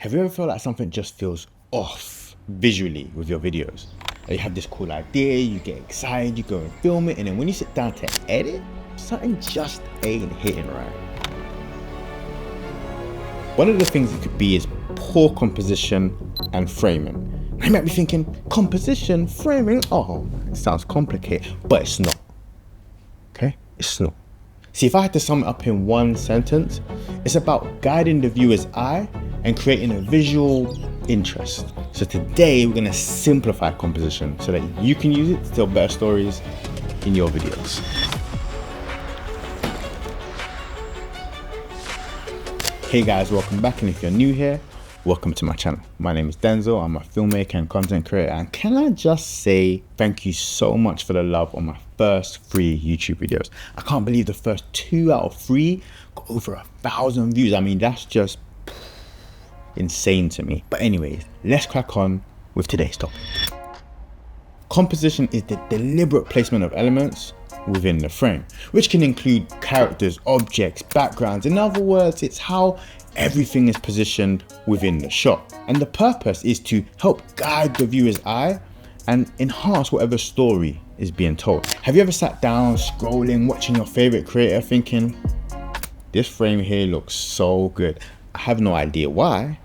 Have you ever felt like something just feels off visually with your videos? You have this cool idea, you get excited, you go and film it, and then when you sit down to edit, something just ain't hitting right. One of the things it could be is poor composition and framing. You might be thinking, composition, framing, oh, it sounds complicated, but it's not. Okay, it's not. See, if I had to sum it up in one sentence, it's about guiding the viewer's eye and creating a visual interest. So today we're gonna simplify composition so that you can use it to tell better stories in your videos. Hey guys, welcome back, and if you're new here, welcome to my channel. My name is Denzel, I'm a filmmaker and content creator, and can I just say thank you so much for the love on my first 3 YouTube videos. I can't believe the first 2 out of 3 got over 1,000 views. I mean, that's just insane to me. But anyways, let's crack on with today's topic. Composition is the deliberate placement of elements within the frame, which can include characters, objects, backgrounds. In other words, it's how everything is positioned within the shot. And the purpose is to help guide the viewer's eye and enhance whatever story is being told. Have you ever sat down, scrolling, watching your favorite creator thinking, this frame here looks so good. I have no idea why,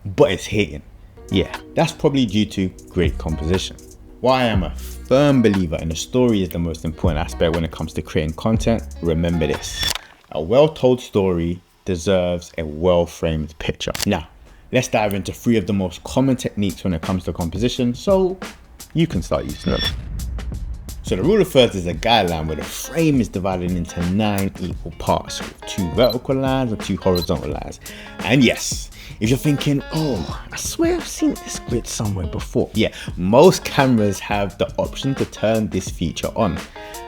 but it's hitting. Yeah, that's probably due to great composition. While I am a firm believer in the story is the most important aspect when it comes to creating content, remember this: a well-told story deserves a well-framed picture. Now, let's dive into 3 of the most common techniques when it comes to composition so you can start using them. So the rule of thirds is a guideline where the frame is divided into 9 equal parts with 2 vertical lines and 2 horizontal lines. And yes, if you're thinking, oh, I swear I've seen this grid somewhere before. Yeah, most cameras have the option to turn this feature on.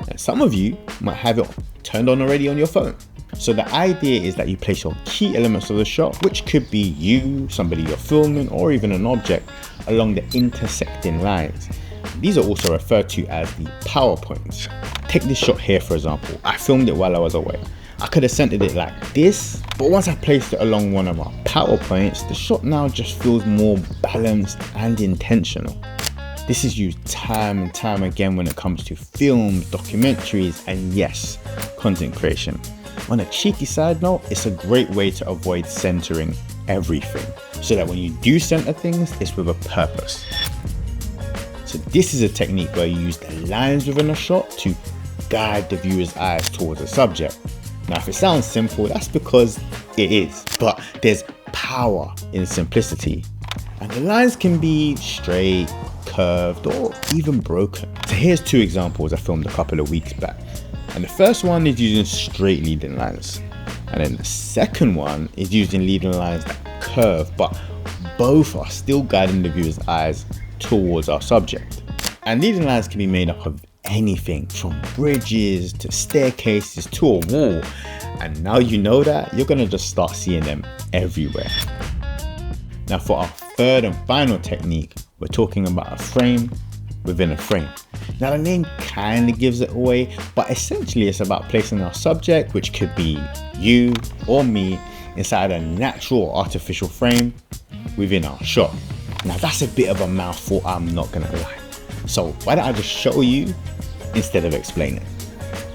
And some of you might have it turned on already on your phone. So the idea is that you place your key elements of the shot, which could be you, somebody you're filming, or even an object, along the intersecting lines. These are also referred to as the power points. Take this shot here, for example. I filmed it while I was away. I could have centered it like this, but once I placed it along one of our power points, the shot now just feels more balanced and intentional. This is used time and time again when it comes to films, documentaries, and yes, content creation. On a cheeky side note, it's a great way to avoid centering everything, so that when you do center things, it's with a purpose. So this is a technique where you use the lines within a shot to guide the viewer's eyes towards a subject. Now, if it sounds simple, that's because it is, but there's power in simplicity. And the lines can be straight, curved, or even broken. So here's 2 examples I filmed a couple of weeks back. And the first one is using straight leading lines. And then the second one is using leading lines that curve, but both are still guiding the viewer's eyes towards our subject. And leading lines can be made up of anything from bridges to staircases to a wall. And now you know that, you're gonna just start seeing them everywhere. Now for our third and final technique, we're talking about a frame within a frame. Now the name kind of gives it away, but essentially it's about placing our subject, which could be you or me, inside a natural or artificial frame within our shot. Now that's a bit of a mouthful, I'm not gonna lie. So why don't I just show you instead of explaining?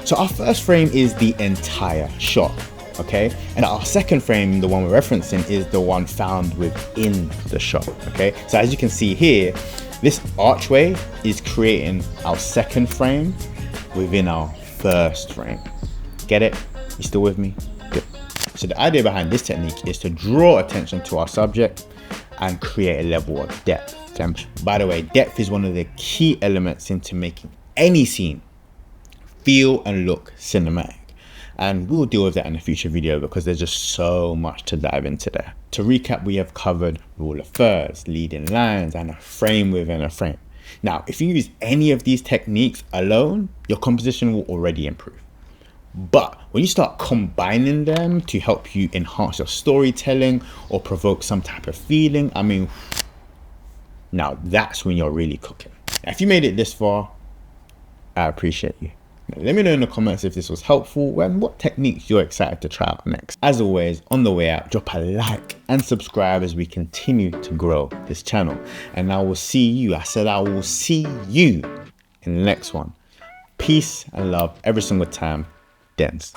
So our first frame is the entire shot, okay? And our second frame, the one we're referencing, is the one found within the shot, okay? So as you can see here, this archway is creating our second frame within our first frame. Get it? You still with me? Good. So the idea behind this technique is to draw attention to our subject and create a level of depth. And by the way, depth is one of the key elements into making any scene feel and look cinematic. And we'll deal with that in a future video because there's just so much to dive into there. To recap, we have covered rule of thirds, leading lines, and a frame within a frame. Now, if you use any of these techniques alone, your composition will already improve. But when you start combining them to help you enhance your storytelling or provoke some type of feeling, I mean, now that's when you're really cooking. Now, if you made it this far, I appreciate you. Let me know in the comments if this was helpful and what techniques you're excited to try out next. As always, on the way out, drop a like and subscribe as we continue to grow this channel. And I will see you, I will see you in the next one. Peace and love every single time. Denz.